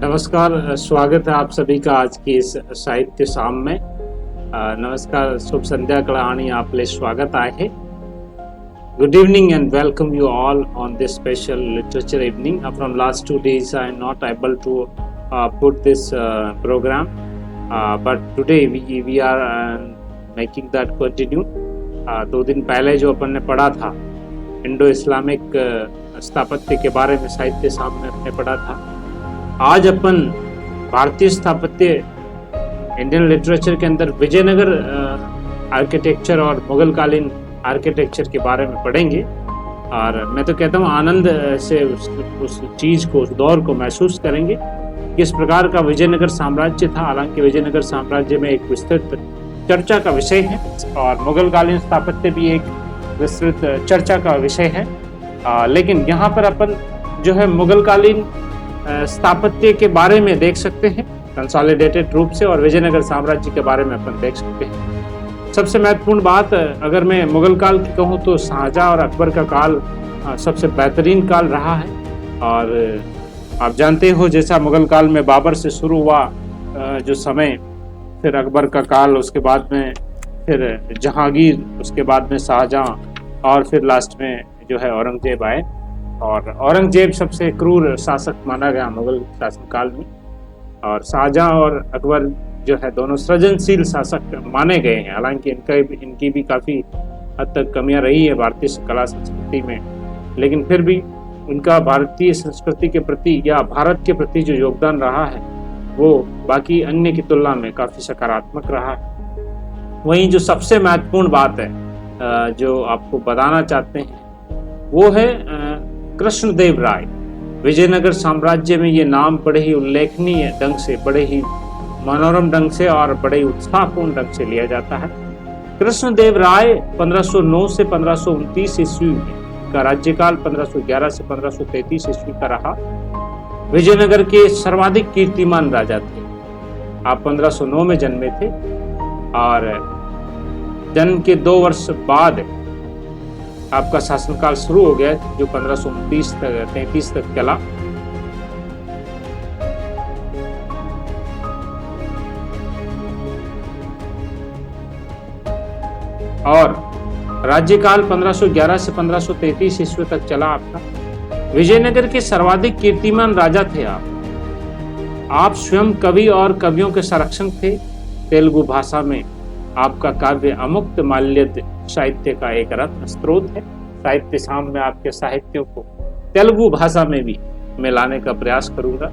नमस्कार, स्वागत है आप सभी का आज की इस साहित्य शाम में। नमस्कार, शुभ संध्याकाळ आणि आपले स्वागत आहे. Good evening and welcome you all on this special literature evening. From last 2 days I am not able to put this program, but today we are making that continue. 2 दिन पहले जो अपन ने पढ़ा था इंडो इस्लामिक स्थापत्य के बारे में साहित्य शाम में हमने पढ़ा था। आज अपन भारतीय स्थापत्य इंडियन लिटरेचर के अंदर विजयनगर आर्किटेक्चर और मुगलकालीन आर्किटेक्चर के बारे में पढ़ेंगे। और मैं तो कहता हूँ आनंद से उस चीज़ को, उस दौर को महसूस करेंगे, किस प्रकार का विजयनगर साम्राज्य था। हालांकि विजयनगर साम्राज्य में एक विस्तृत चर्चा का विषय है और मुगलकालीन स्थापत्य भी एक विस्तृत चर्चा का विषय है। लेकिन यहाँ पर अपन जो है मुगलकालीन स्थापत्य के बारे में देख सकते हैं कंसोलिडेटेड रूप से, और विजयनगर साम्राज्य के बारे में अपन देख सकते हैं। सबसे महत्वपूर्ण बात अगर मैं मुगल काल की कहूँ तो शाहजहाँ और अकबर का काल सबसे बेहतरीन काल रहा है। और आप जानते हो जैसा मुगल काल में बाबर से शुरू हुआ जो समय, फिर अकबर का काल, उसके बाद में फिर जहांगीर, उसके बाद में शाहजहाँ और फिर लास्ट में जो है औरंगजेब आए। और औरंगजेब सबसे क्रूर शासक माना गया मुगल शासनकाल में, और शाहजहाँ और अकबर जो है दोनों सृजनशील शासक माने गए हैं। हालांकि इनकी भी काफ़ी हद तक कमियां रही है भारतीय कला संस्कृति में, लेकिन फिर भी उनका भारतीय संस्कृति के प्रति या भारत के प्रति जो योगदान रहा है वो बाकी अन्य की तुलना में काफ़ी सकारात्मक रहा है। वहीं जो सबसे महत्वपूर्ण बात है जो आपको बताना चाहते हैं वो है कृष्णदेव राय। विजयनगर साम्राज्य में ये नाम बड़े ही उल्लेखनीय ढंग से, बड़े ही मनोरम ढंग से और बड़े ही उत्साहपूर्ण ढंग से लिया जाता है। कृष्णदेव राय 1509 से 1529 ईस्वी का राज्यकाल 1511 से 1533 ईस्वी का रहा। विजयनगर के सर्वाधिक कीर्तिमान राजा थे। आप 1509 में जन्मे थे और जन्म के 2 वर्ष बाद आपका शासनकाल शुरू हो गया, जो 1529-33 तक चला। और राज्यकाल 1511 से 1533 ईस्वी तक चला आपका। विजयनगर के सर्वाधिक कीर्तिमान राजा थे आप स्वयं कवि और कवियों के संरक्षक थे। तेलुगु भाषा में आपका काव्य अमुक्त माल्यद साहित्य का एक रत्न स्रोत है। साहित्य शाम में आपके साहित्यों को तेलुगु भाषा में भी मैं लाने का प्रयास करूंगा,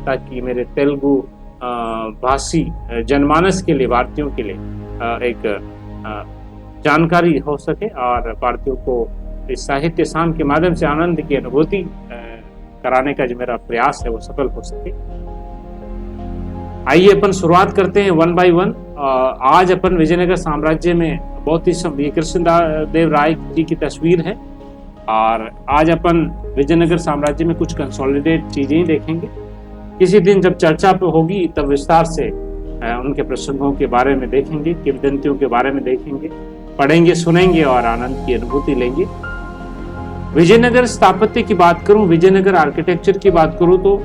ताकि मेरे तेलुगु भाषी जनमानस के लिए, भारतीयों के लिए एक जानकारी हो सके और भारतीयों को इस साहित्य शाम के माध्यम से आनंद की अनुभूति कराने का जो मेरा प्रयास है वो सफल हो सके। आइए अपन शुरुआत करते हैं 1 बाय 1। आज अपन विजयनगर साम्राज्य में बहुत ही कृष्णदेव राय जी की तस्वीर है, और आज अपन विजयनगर साम्राज्य में कुछ कंसोलिडेट चीजें ही देखेंगे। किसी दिन जब चर्चा पे होगी तब विस्तार से उनके प्रसंगों के बारे में देखेंगे, किंवदंतियों के बारे में देखेंगे, पढ़ेंगे, सुनेंगे और आनंद की अनुभूति लेंगे। विजयनगर स्थापत्य की बात करूं, विजयनगर आर्किटेक्चर की बात करूं तो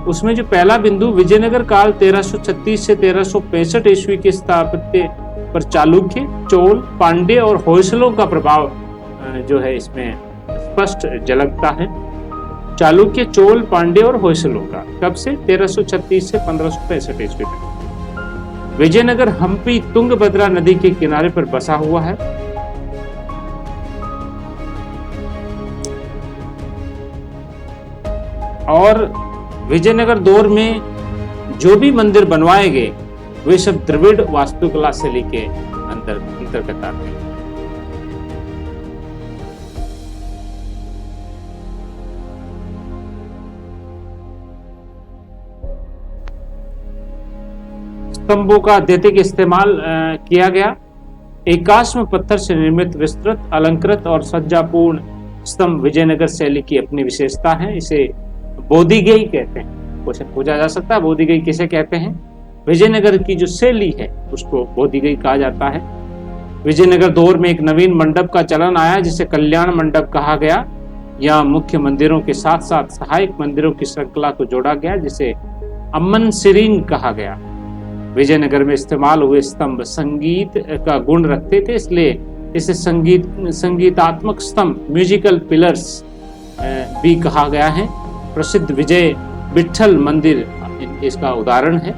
उसमें जो पहला बिंदु विजयनगर काल 1336 से 1365 ईस्वी के स्थापत्य पर चालुक्य, चोल, पांड्य और होयसलों का प्रभाव जो है इसमें स्पष्ट झलकता है। चालुक्य, चोल, पांड्य और होयसलों का कब से? 1336 से 1565 ईस्वी तक। विजयनगर हम्पी तुंगभद्रा नदी के किनारे पर बसा हुआ है। और विजयनगर दौर में जो भी मंदिर बनवाए गए वे सब द्रविड़ वास्तुकला शैली के अंतर्गत आते हैं। स्तंभों का अत्यधिक इस्तेमाल किया गया। एकाश्म पत्थर से निर्मित विस्तृत, अलंकृत और सज्जापूर्ण स्तंभ विजयनगर शैली की अपनी विशेषता है। इसे बोधिगई कहते हैं। क्वेश्चन पूछा जा सकता है बोधिगई किसे कहते हैं? विजयनगर की जो शैली है उसको बोधिगई कहा जाता है। विजयनगर दौर में एक नवीन मंडप का चलन आया जिसे कल्याण मंडप कहा गया। यहाँ मुख्य मंदिरों के साथ साथ सहायक मंदिरों की श्रृंखला को जोड़ा गया, जिसे अमन सिरीन कहा गया। विजयनगर में इस्तेमाल हुए स्तंभ संगीत का गुण रखते थे, इसलिए इसे संगीतात्मक स्तंभ म्यूजिकल पिलर्स भी कहा गया है। प्रसिद्ध विजय विठल मंदिर इसका उदाहरण है।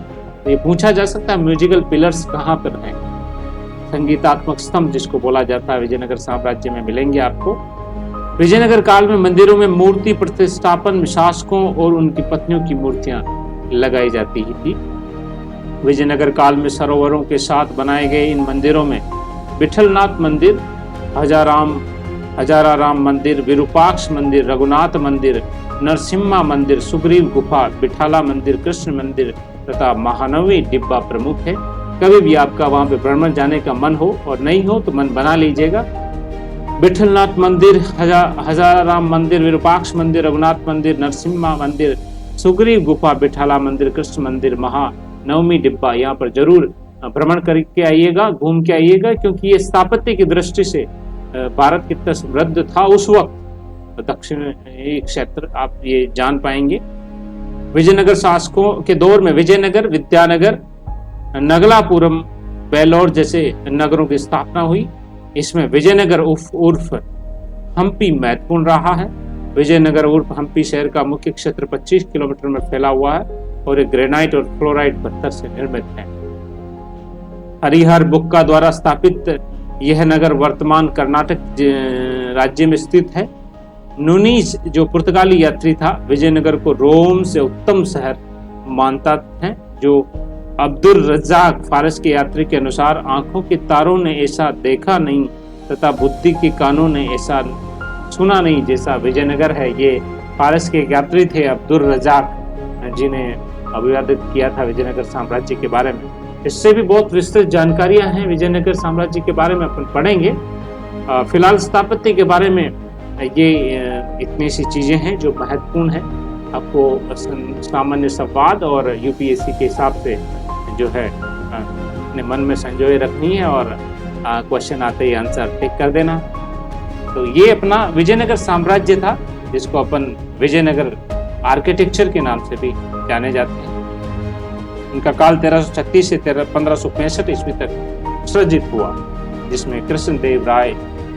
तो ये पूछा जा सकता है म्यूजिकल पिलर्स कहाँ पर हैं। संगीतात्मक स्तंभ जिसको बोला जाता है विजयनगर साम्राज्य में मिलेंगे आपको। विजयनगर काल में मंदिरों में मूर्ति प्रतिष्ठापन शासकों और उनकी पत्नियों की मूर्तियां लगाई जाती थी। विजयनगर काल में सरोवरों के साथ बनाए गए इन मंदिरों में विठलनाथ मंदिर, हजाराराम मंदिर, विरूपाक्ष मंदिर, रघुनाथ मंदिर, नरसिम्हा मंदिर, सुग्रीव गुफा, बिठाला मंदिर, कृष्ण मंदिर तथा महानवी डिब्बा प्रमुख है। कभी भी आपका वहां पे भ्रमण जाने का मन हो और नहीं हो तो मन बना लीजिएगा। विठलनाथ मंदिर, हजाराराम मंदिर, विरूपाक्ष मंदिर, रघुनाथ मंदिर, नरसिम्हा मंदिर, सुग्रीव गुफा, बिठाला मंदिर, कृष्ण मंदिर, महानवमी डिब्बा, यहाँ पर जरूर भ्रमण करके आइएगा, घूम के आइएगा, क्योंकि ये स्थापत्य की दृष्टि से भारत कितना समृद्ध था उस वक्त। दक्षिण क्षेत्र आप ये जान पाएंगे। विजयनगर शासकों के दौर में विजयनगर, विद्यानगर, नगलापुरम, बेलोर जैसे नगरों की स्थापना हुई। इसमें विजयनगर उर्फ हम्पी महत्वपूर्ण रहा है। विजयनगर उर्फ हम्पी शहर का मुख्य क्षेत्र 25 किलोमीटर में फैला हुआ है और एक ग्रेनाइट और फ्लोराइट पत्थर से निर्मित है। हरिहर बुक्का द्वारा स्थापित यह नगर वर्तमान कर्नाटक राज्य में स्थित है। नूनीज जो पुर्तगाली यात्री था विजयनगर को रोम से उत्तम शहर मानता है। जो अब्दुल रज्जाक फारस के यात्री के अनुसार आंखों के तारों ने ऐसा देखा नहीं तथा बुद्धि के कानों ने ऐसा सुना नहीं जैसा विजयनगर है। ये फारस के यात्री थे अब्दुल रज्जाक जिन्हें अभिवादित किया था विजयनगर साम्राज्य के बारे में। इससे भी बहुत विस्तृत जानकारियां हैं विजयनगर साम्राज्य के बारे में, अपन पढ़ेंगे। फिलहाल स्थापत्य के बारे में ये इतनी सी चीजें हैं जो महत्वपूर्ण है। आपको सामान्य संवाद और यूपीएससी के हिसाब से जो है अपने मन में संजोए रखनी है और क्वेश्चन आते ही आंसर टिक कर देना। तो ये अपना विजयनगर साम्राज्य था, जिसको अपन विजयनगर आर्किटेक्चर के नाम से भी जाने जाते हैं। इनका काल 1336 से 1565 ईस्वी तक सृजित हुआ, जिसमें कृष्णदेव राय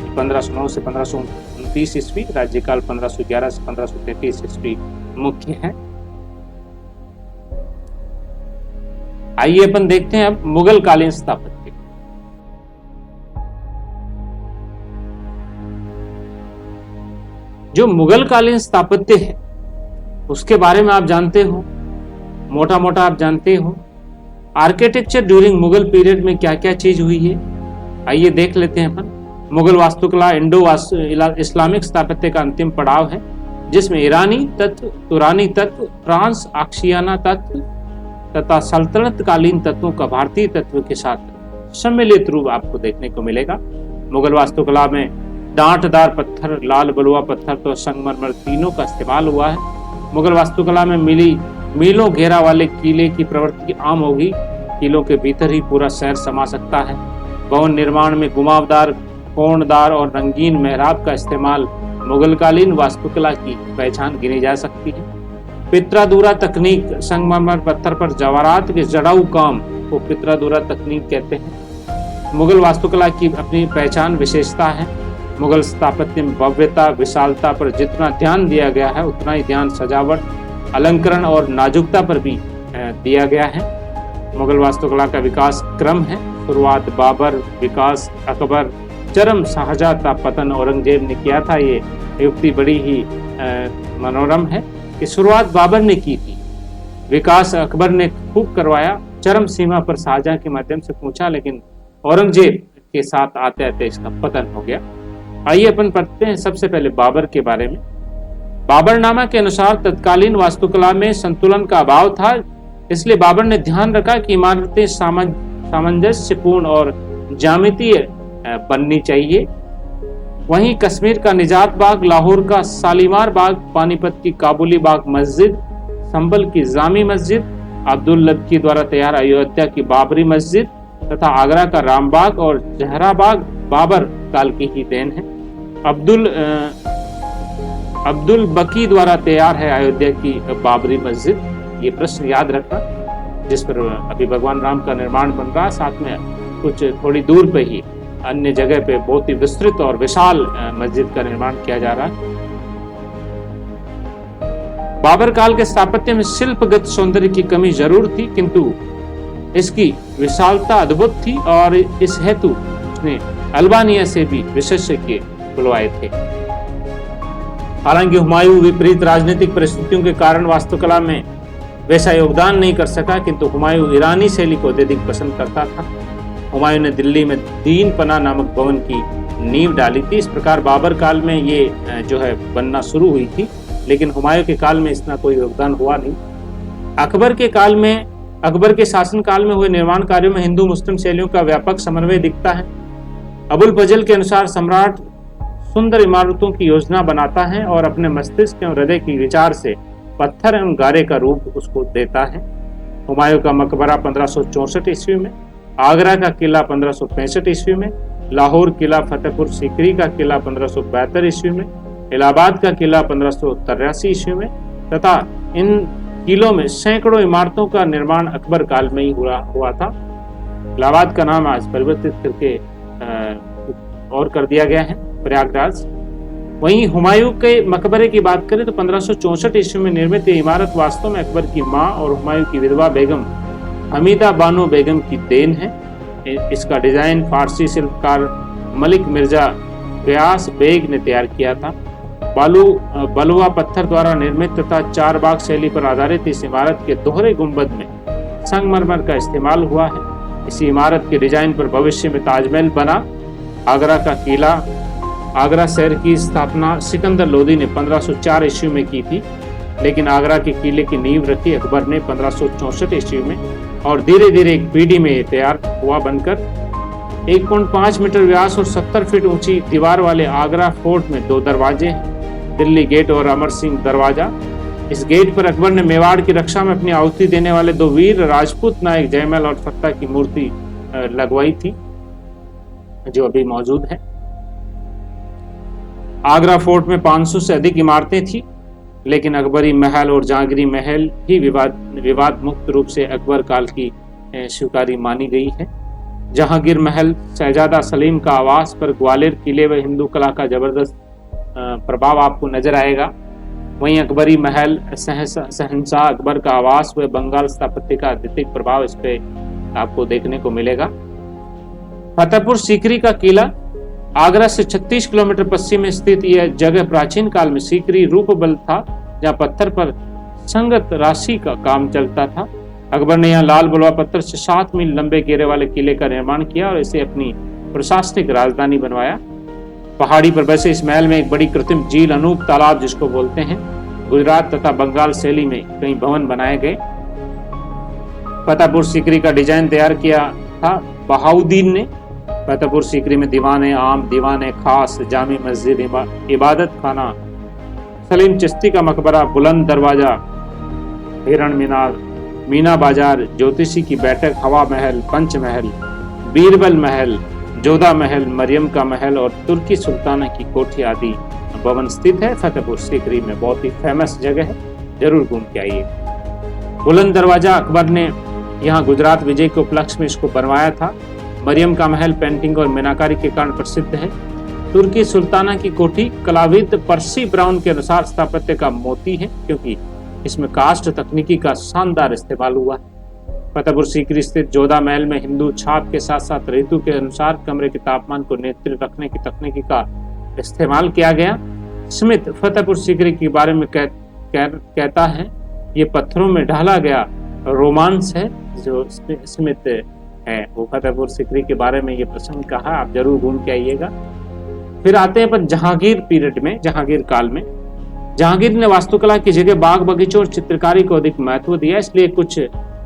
1509 से 1529 ईस्वी, राज्यकाल 1511 से 1533 ईस्वी मुख्य है। आइए अपन देखते हैं अब मुगल कालीन स्थापत्य। जो मुगल कालीन स्थापत्य है उसके बारे में आप जानते हो, मोटा मोटा आप जानते हो। आर्किटेक्चर ड्यूरिंग मुगल पीरियड में क्या क्या चीज हुई है, आइए देख लेते हैं अपन। मुगल वास्तुकला इंडो इस्लामिक स्थापत्य का अंतिम पड़ाव है, जिसमें ईरानी तत्व, तुरानी तत्व, फ्रांस आशियाना तत्व तथा सल्तनत कालीन तत्वों का भारतीय तत्व के साथ सम्मिलित रूप आपको देखने को मिलेगा। मुगल वास्तुकला में डांटदार पत्थर, लाल बलुआ पत्थर तो संगमरमर तीनों का इस्तेमाल हुआ है। मुगल वास्तुकला में मीलों घेरा वाले किले की प्रवृत्ति आम होगी। किलों के भीतर ही पूरा शहर समा सकता है। भवन निर्माण में घुमावदार, कोणदार और रंगीन मेहराब का इस्तेमाल मुगलकालीन वास्तुकला की पहचान गिनी जा सकती है। पित्रादुरा तकनीक, संगमरमर पत्थर पर जवाहरात के जड़ाऊ काम को पित्रादुरा तकनीक कहते हैं। मुगल वास्तुकला की अपनी पहचान विशेषता है। मुगल स्थापत्य में भव्यता, विशालता पर जितना ध्यान दिया गया है उतना ही ध्यान सजावट, अलंकरण और नाजुकता पर भी दिया गया है। मुगल वास्तुकला का विकास क्रम है। शुरुआत बाबर, विकास अकबर, चरम शाहजहां का पतन औरंगजेब ने किया था। ये युक्ति बड़ी ही मनोरम है कि शुरुआत बाबर ने की थी, विकास अकबर ने खूब करवाया, चरम सीमा पर शाहजहां के माध्यम से पहुंचा, लेकिन औरंगजेब के साथ आते आते इसका पतन हो गया। आइए अपन पढ़ते हैं सबसे पहले बाबर के बारे में। बाबरनामा के अनुसार तत्कालीन वास्तुकला में संतुलन का अभाव था, इसलिए बाबर ने ध्यान रखा कि इमारतें सामंजस्यपूर्ण और ज्यामितीय बननी चाहिए। वहीं कश्मीर का निजात बाग, लाहौर का शालीमार बाग, पानीपत की काबुली बाग मस्जिद, संभल की जामी मस्जिद, अब्दुल लबकी द्वारा तैयार अयोध्या की बाबरी मस्जिद तथा आगरा का रामबाग और जहरा बाग बाबर काल की ही देन है। अब्दुल बकी द्वारा तैयार है अयोध्या की बाबरी मस्जिद। ये प्रश्न याद रखना, जिस पर अभी भगवान राम का निर्माण बन रहा है, साथ में कुछ थोड़ी दूर पे ही अन्य जगह पे बहुत ही विस्तृत और विशाल मस्जिद का निर्माण किया जा रहा है। बाबर काल के स्थापत्य में शिल्पगत सौंदर्य की कमी जरूर थी, किंतु इसकी विशालता अद्भुत थी और इस हेतु उसने अल्बानिया से भी विशेषज्ञ बुलवाए थे। हालांकि हुमायूं विपरीत राजनीतिक परिस्थितियों के कारण वास्तुकला में वैसा योगदान नहीं कर सका, किंतु हुमायूं ईरानी शैली को अत्यधिक पसंद करता था। हुमायूं ने दिल्ली में दीन पना नामक भवन की नींव डाली थी। इस प्रकार बाबर काल में ये जो है बनना शुरू हुई थी, लेकिन हुमायूं के काल में इसका कोई योगदान हुआ नहीं। अकबर के शासन काल में हुए निर्माण कार्यों में हिंदू मुस्लिम शैलियों का व्यापक समन्वय दिखता है। अबुल फजल के अनुसार सम्राट सुंदर इमारतों की योजना बनाता है और अपने मस्तिष्क एवं हृदय की विचार से पत्थर एवं गारे का रूप उसको देता है। हुमायूं का मकबरा 1564 ईस्वी में, आगरा का किला 1565 ईस्वी में, लाहौर किला, फतेहपुर सीकरी का किला 1572 ईस्वी में, इलाहाबाद का किला 1583 ईस्वी में तथा इन किलों में सैकड़ों इमारतों का निर्माण अकबर काल में ही हुआ था। इलाहाबाद का नाम आज परिवर्तित करके और कर दिया गया है प्रयागराज। वहीं हुमायूं के मकबरे की बात करें तो 1564 ईस्वी में निर्मित ये इमारत वास्तव में अकबर की मां और हुमायूं की विधवा बेगम हमीदा बानो बेगम की देन है। इसका डिजाइन फारसी शिल्पकार मलिक मिर्जा गयास बेग ने तैयार किया था। बलुआ पत्थर द्वारा निर्मित तथा 4 बाग शैली पर आधारित इस इमारत के दोहरे गुंबद में संगमरमर का इस्तेमाल हुआ है। इसी इमारत के डिजाइन पर भविष्य में ताजमहल बना। आगरा का किला, आगरा शहर की स्थापना सिकंदर लोदी ने 1504 ईस्वी में की थी, लेकिन आगरा के किले की नींव रखी अकबर ने 1564 ईस्वी में और धीरे धीरे एक पीढ़ी में तैयार हुआ बनकर 1.5 मीटर व्यास और 70 फीट ऊंची दीवार वाले आगरा फोर्ट में 2 दरवाजे हैं, दिल्ली गेट और अमर सिंह दरवाजा। इस गेट पर अकबर ने मेवाड़ की रक्षा में अपनी आहुति देने वाले 2 वीर राजपूत नायक जयमल और फत्ता की मूर्ति लगवाई थी, जो अभी मौजूद है। आगरा फोर्ट में 500 से अधिक इमारतें थी, लेकिन अकबरी महल और जहांगीरी महल ही विवाद मुक्त रूप से अकबर काल की स्वीकारी मानी गई है। जहांगीर महल शहजादा सलीम का आवास पर ग्वालियर किले व हिंदू कला का जबरदस्त प्रभाव आपको नजर आएगा। वहीं अकबरी महल शहंशाह अकबर का आवास व बंगाल स्थापत्य का अत्यधिक प्रभाव इस पे आपको देखने को मिलेगा। फतेहपुर सीकरी का किला आगरा से 36 किलोमीटर पश्चिम में स्थित यह जगह प्राचीन काल में सीकरी रूपबल था, जहां पत्थर पर संगत राशि का काम चलता था। अकबर ने यहाँ लाल बलुआ पत्थर से 7 मील लंबे घेरे वाले किले का निर्माण किया और इसे अपनी प्रशासनिक राजधानी बनवाया। पहाड़ी पर बसे इस महल में एक बड़ी कृत्रिम झील, अनूप तालाब जिसको बोलते हैं, गुजरात तथा बंगाल शैली में कई भवन बनाए गए। फतेहपुर सीकरी का डिजाइन तैयार किया था बहाउद्दीन ने। फतेहपुर सीकरी में दीवाने आम, दीवाने खास, जामी मस्जिद, इबादत खाना, सलीम चिश्ती का मकबरा, बुलंद दरवाजा, हिरण मीनार, मीना बाजार, ज्योतिषी की बैठक, हवा महल, पंच महल, बीरबल महल, जोधा महल, मरियम का महल और तुर्की सुल्ताना की कोठी आदि भवन स्थित है फतेहपुर सीकरी में। बहुत ही फेमस जगह है, जरूर घूम के आइए। बुलंद दरवाजा अकबर ने यहाँ गुजरात विजय के उपलक्ष्य में इसको बनवाया था। मरियम का महल पेंटिंग और मीनाकारी के कारण प्रसिद्ध है। तुर्की सुल्ताना की कोठी कलाविद पर्सी ब्राउन के अनुसार स्थापत्य का मोती है, क्योंकि इसमें कास्ट तकनीकी का शानदार इस्तेमाल हुआ है। फतेहपुर सीकरी स्थित जोधा महल में हिंदू छाप के साथ साथ ऋतु के अनुसार कमरे के तापमान को नियंत्रित रखने की तकनीकी का इस्तेमाल किया गया। स्मिथ फतेहपुर सीकरी के बारे में कहता है, ये पत्थरों में ढाला गया रोमांस है। जो स्मिथ है वो फतेहपुर सीकरी के बारे में ये प्रसंग कहा, आप जरूर घूम के आइएगा। फिर आते हैं अपन जहांगीर पीरियड में, जहांगीर काल में। जहांगीर ने वास्तुकला की जगह बाग बगीचों और चित्रकारी को अधिक महत्व दिया, इसलिए कुछ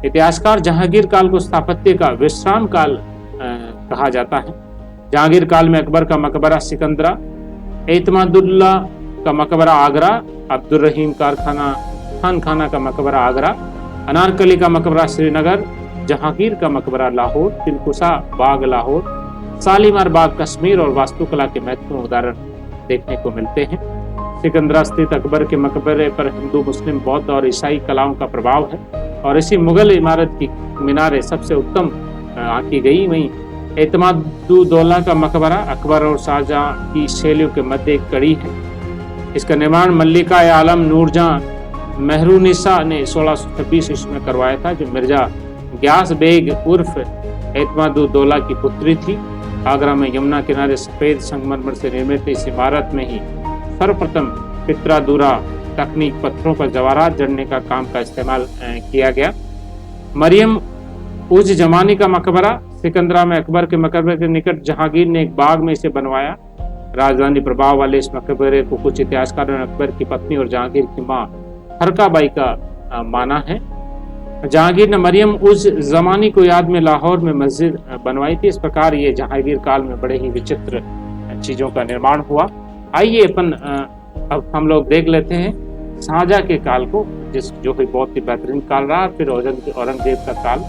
इतिहासकार जहांगीर काल को स्थापत्य का विश्राम काल कहा जाता है। जहांगीर काल में अकबर का मकबरा सिकंदरा, एतमादुल्ला का मकबरा आगरा, अब्दुल रहीम खान खाना का मकबरा आगरा, अनारकली का मकबरा श्रीनगर, जहांगीर का मकबरा लाहौर, तिलकुसा बाग लाहौर, शालीमार बाग कश्मीर और वास्तुकला के महत्वपूर्ण उदाहरण देखने को मिलते हैं। सिकंदरा स्थित अकबर के मकबरे पर हिंदू, मुस्लिम, बौद्ध और ईसाई कलाओं का प्रभाव है और इसी मुगल इमारत की मीनारें सबसे उत्तम आंकी गई। वहीं एतमादुद्दौला का मकबरा अकबर और शाहजहां की शैलियों के मध्य एक कड़ी है। इसका निर्माण मल्लिका आलम नूरजहां मेहरुनिसा ने 1626 ईस्वी में करवाया था, जो मिर्जा ग्यास बेग उर्फ एतमादुद्दौला की पुत्री थी। आगरा में यमुना किनारे सफेद संगमरमर से निर्मित इस इमारत में ही सर्वप्रथम पित्रादूरा तकनीक पत्थरों पर जवाहरात जड़ने का काम का इस्तेमाल किया गया। मरियम उज जमानी का मकबरा सिकंदरा में अकबर के मकबरे के निकट जहांगीर ने एक बाग में इसे बनवाया। राजधानी प्रभाव वाले इस मकबरे को कुछ इतिहासकारों ने अकबर की पत्नी और जहांगीर की मां हरकाबाई का माना है। जहांगीर ने मरियम उज जमानी को याद में लाहौर में मस्जिद बनवाई थी। इस प्रकार ये जहांगीर काल में बड़े ही विचित्र चीजों का निर्माण हुआ। आइए अब हम लोग देख लेते हैं शाहजहां के काल को, जो कि बहुत ही बेहतरीन काल रहा। फिर औरंगजेब का काल।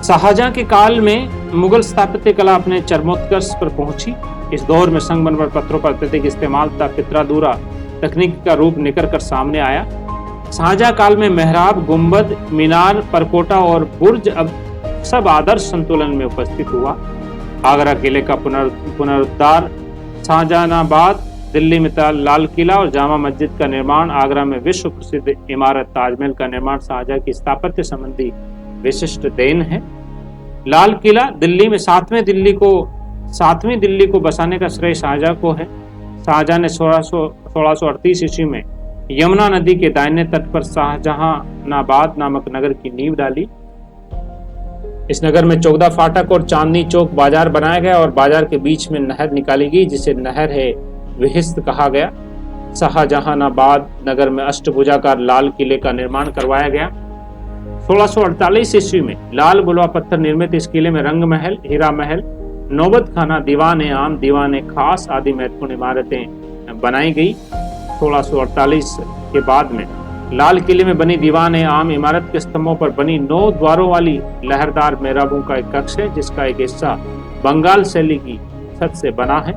शाहजहां के काल में मुगल स्थापत्य कला अपने चरमोत्कर्ष पर पहुंची। इस दौर में संगमरमर पत्थरों का अत्यधिक इस्तेमाल तथा पित्रादूरा तकनीक का रूप निकल कर सामने आया। शाहजहां काल में मेहराब, गुंबद, मीनार, परकोटा और बुर्ज अब सब आदर्श संतुलन में उपस्थित हुआ। आगरा किले का पुनरुद्धार, शाहजहानाबाद, दिल्ली में लाल किला और जामा मस्जिद का निर्माण, आगरा में विश्व प्रसिद्ध इमारत ताजमहल का निर्माण शाहजहां की स्थापत्य संबंधी विशिष्ट देन है। लाल किला दिल्ली में सातवीं दिल्ली को बसाने का श्रेय शाहजहां को है। शाहजहां ने 1638 ईस्वी में यमुना नदी के दाहिने तट पर शाहजहानाबाद नामक नगर की नींव डाली। इस नगर में 14 फाटक और चांदनी चौक बाजार बनाया गया और बाजार के बीच में नहर निकाली गई, जिसे नहर है विहिस्त कहा गया। शाहजहानाबाद नगर में अष्टभुजाकार लाल किले का निर्माण करवाया गया। 1648 ईस्वी में लाल बुलवा पत्थर निर्मित इस किले में रंग महल, हीरा महल, नौबत खाना, दीवान आम, दीवान खास आदि महत्वपूर्ण इमारतें बनाई गई। 1648 के बाद में लाल किले में बनी दीवान आम इमारत के स्तंभों पर बनी 9 द्वारों वाली लहरदार मेहराबों का एक कक्ष है, जिसका एक हिस्सा बंगाल शैली की छत से बना है।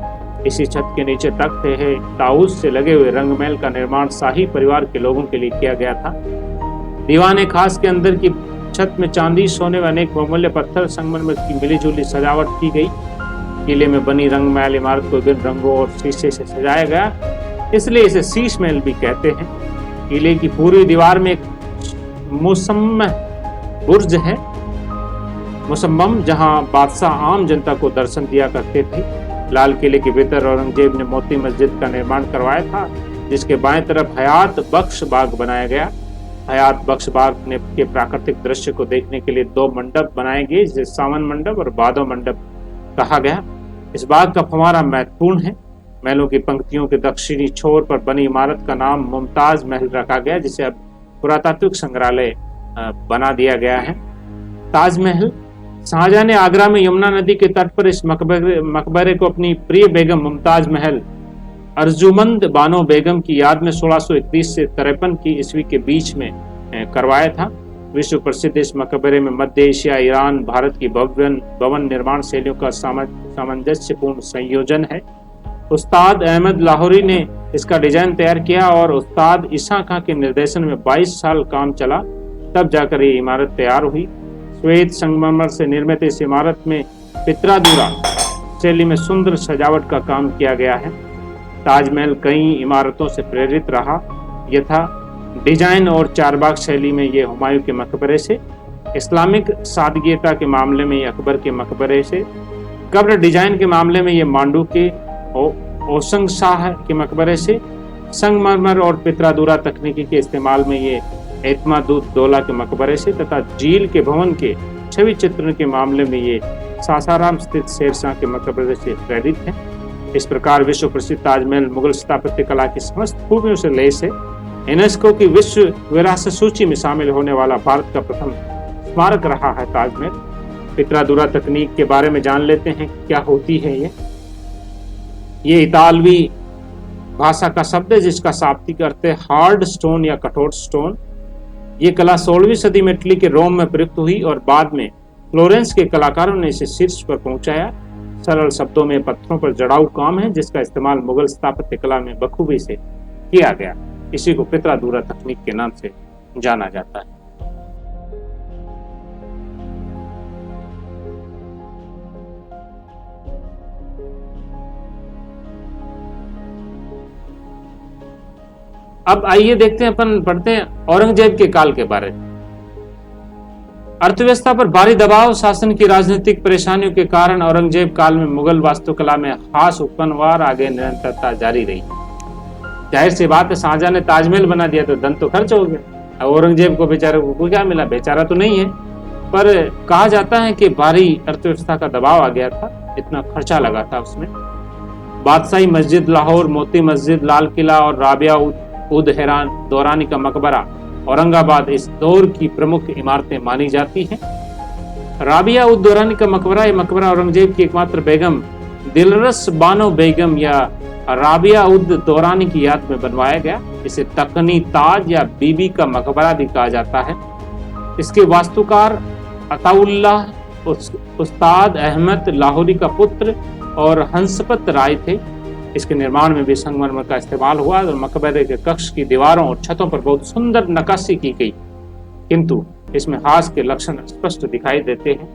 इसी छत के नीचे तख्त है। ताउस से लगे हुए रंगमहल का निर्माण शाही परिवार के लोगों के लिए किया गया था। दीवान खास के अंदर की छत में चांदी, सोने व अनेक बहुमूल्य पत्थर संगमरमर की मिलीजुली सजावट की गई। किले में बनी रंगमहल इमारत को विभिन्न रंगों और शीशे से सजाया गया, इसलिए इसे शीश महल भी कहते हैं। किले की पूरी दीवार में एक मुसम्मम बुर्ज है, जहां बादशाह आम जनता को दर्शन दिया करते थे। लाल किले के भीतर औरंगजेब ने मोती मस्जिद का निर्माण करवाया था, जिसके बाएं तरफ हयात बख्श बाग बनाया गया। हयात बख्श बाग के प्राकृतिक दृश्य को देखने के लिए 2 मंडप बनाए गए, जिसे सावन मंडप और बादो मंडप कहा गया। इस बाग का फव्वारा महत्वपूर्ण है। महलों की पंक्तियों के दक्षिणी छोर पर बनी इमारत का नाम मुमताज महल रखा गया, जिसे अब पुरातात्विक संग्रहालय बना दिया गया है। ताजमहल। शाहजहां ने आगरा में यमुना नदी के तट पर इस मकबरे को अपनी प्रिय बेगम मुमताज महल अर्जुमंद बानो बेगम की याद में 1631 से 53 की ईस्वी के बीच में करवाया था। विश्व प्रसिद्ध इस मकबरे में मध्य एशिया, ईरान, भारत की भवन निर्माण शैलियों का सामंजस्यपूर्ण संयोजन है। उस्ताद अहमद लाहौरी ने इसका डिजाइन तैयार किया और उस्ताद ईसा खां के निर्देशन में 22 साल काम चला, तब जाकर ये इमारत तैयार हुई। श्वेत संगमरमर से निर्मित इस इमारत में पित्रादूरा शैली में सुंदर सजावट का काम किया गया है। ताजमहल कई इमारतों से प्रेरित रहा, यथा डिजाइन और चारबाग शैली में ये हुमायूं के मकबरे से, इस्लामिक सादगीता के मामले में ये अकबर के मकबरे से, कब्र डिजाइन के मामले में ये मांडू के ओसंग शाह के मकबरे से, संगमरमर और पित्रादूरा तकनीकी के इस्तेमाल में ये एतमादुद्दौला के मकबरे से, तथा झील के भवन के छवि चित्रण के मामले में ये सासाराम स्थित शेरशाह के मकबरे से प्रेरित है। इस प्रकार विश्व प्रसिद्ध ताजमहल मुगल स्थापत्य कला की समस्त खूबियों से लैस है। यूनेस्को की विश्व विरासत सूची में शामिल होने वाला भारत का प्रथम स्मारक रहा है ताजमहल। पित्रादुरा तकनीक के बारे में जान लेते हैं क्या होती है ये इतालवी भाषा का शब्द है जिसका शाब्दिक अर्थ है हार्ड स्टोन या कठोर स्टोन। ये कला 16वीं सदी में इटली के रोम में प्रयुक्त हुई और बाद में फ्लोरेंस के कलाकारों ने इसे शीर्ष पर पहुंचाया। सरल शब्दों में पत्थरों पर जड़ाऊ काम है जिसका इस्तेमाल मुगल स्थापत्य कला में बखूबी से किया गया। इसी को पित्रादुरा तकनीक के नाम से जाना जाता है। अब आइए देखते हैं, अपन पढ़ते हैं औरंगजेब के काल के बारे में। अर्थव्यवस्था पर भारी दबाव, शासन की राजनीतिक परेशानियों के कारण औरंगजेब काल में मुगल वास्तुकला में हास उत्पन्न हुआ और आगे निरंतरता जारी रही। जाहिर सी बात है, शाहजहां ने ताजमहल बना दिया तो धन तो खर्च हो गया। औरंगजेब को बेचारे को क्या मिला? बेचारा तो नहीं है, पर कहा जाता है कि भारी अर्थव्यवस्था का दबाव आ गया था, इतना खर्चा लगा था उसमें। बादशाही मस्जिद लाहौर, मोती मस्जिद, लाल किला और राबिया उद हैरान दौरानी का मकबरा औरंगाबाद इस दौर की प्रमुख इमारतें मानी जाती हैं। राबिया उद दौरानी का मकबरा, यह मकबरा औरंगजेब की एकमात्र बेगम दिलरस बानो बेगम या राबिया उद दौरानी की याद में बनवाया गया। इसे तकनी ताज या बीबी का मकबरा भी कहा जाता है। इसके वास्तुकार अताउल्लाह उस्ताद अहमद लाहौरी का पुत्र और हंसपत राय थे। इसके निर्माण में भी संगमरमर का इस्तेमाल हुआ और मकबरे के कक्ष की दीवारों और छतों पर बहुत सुंदर नक्काशी की गई, किंतु इसमें हास के लक्षण स्पष्ट दिखाई देते हैं।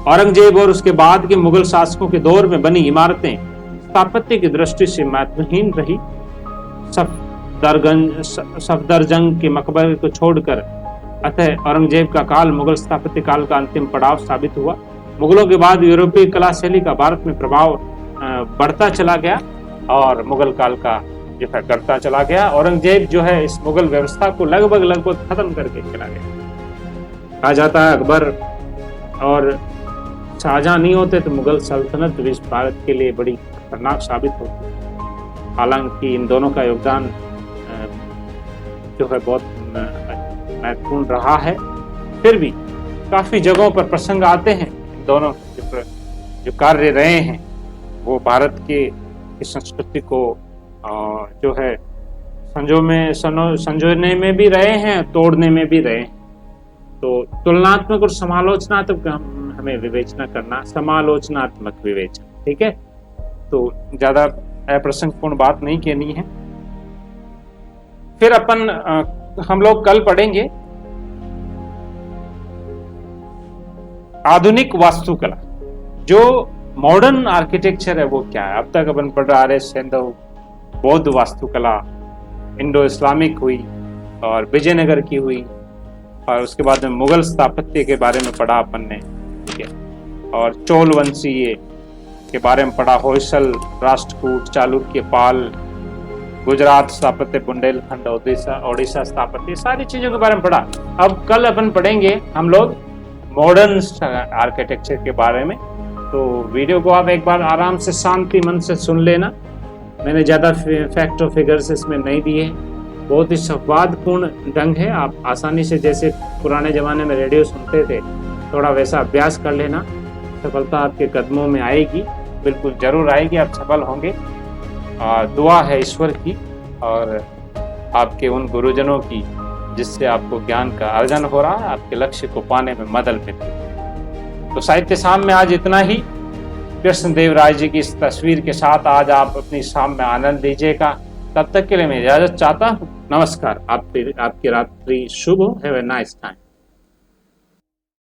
औरंगजेब और उसके बाद के मुगल शासकों के दौर में बनी इमारतें स्थापत्य की दृष्टि से महत्वहीन रही। सफदरजंग के मकबरे को छोड़कर अतः औरंगजेब का काल मुगल स्थापत्य काल का अंतिम पड़ाव साबित हुआ। मुगलों के बाद यूरोपीय कला शैली का भारत में प्रभाव बढ़ता चला गया और मुगल काल का जो है बढ़ता चला गया। औरंगजेब जो है इस मुगल व्यवस्था को लगभग खत्म करके चला गया। कहा जाता है अकबर और शाहजहां नहीं होते तो मुगल सल्तनत भी भारत के लिए बड़ी खतरनाक साबित होती। हालांकि इन दोनों का योगदान जो है बहुत महत्वपूर्ण रहा है, फिर भी काफी जगहों पर प्रसंग आते हैं। इन दोनों जो कार्य रहे हैं वो भारत की संस्कृति को जो है संजोने में भी रहे हैं, तोड़ने में भी रहे हैं। तो तुलनात्मक और समालोचनात्मक हमें विवेचना करना, समालोचनात्मक विवेचना, ठीक है। तो ज्यादा अप्रसंगपूर्ण बात नहीं कहनी है। फिर हम लोग कल पढ़ेंगे आधुनिक वास्तुकला। जो मॉडर्न आर्किटेक्चर है वो क्या है? अब तक अपन पढ़ रहे सिंधु बौद्ध वास्तुकला, इंडो इस्लामिक हुई और विजयनगर की हुई, और उसके बाद में मुगल स्थापत्य के बारे में पढ़ा अपन ने, ठीक है। और चोल वंशीय के बारे में पढ़ा, होयसल, राष्ट्रकूट, चालुक्य, पाल, गुजरात स्थापत्य, बुंदेलखंड, ओडिशा स्थापत्य, सारी चीजों के बारे में पढ़ा। अब कल अपन पढ़ेंगे हम लोग मॉडर्न आर्किटेक्चर के बारे में। तो वीडियो को आप एक बार आराम से शांति मन से सुन लेना। मैंने ज़्यादा फैक्ट और फिगर्स इसमें नहीं दिए, बहुत ही संवादपूर्ण ढंग है। आप आसानी से जैसे पुराने ज़माने में रेडियो सुनते थे, थोड़ा वैसा अभ्यास कर लेना, सफलता आपके कदमों में आएगी, बिल्कुल ज़रूर आएगी, आप सफल होंगे। दुआ है ईश्वर की और आपके उन गुरुजनों की जिससे आपको ज्ञान का अर्जन हो रहा है, आपके लक्ष्य को पाने में मदद मिलती है। तो साहित्य शाम में आज इतना ही। कृष्णदेव राय जी की इस तस्वीर के साथ आज आप अपनी शाम में आनंद लीजिएगा। तब तक के लिए मैं इजाजत चाहता हूँ। नमस्कार। आपकी रात्रि शुभ हो। Have a nice time.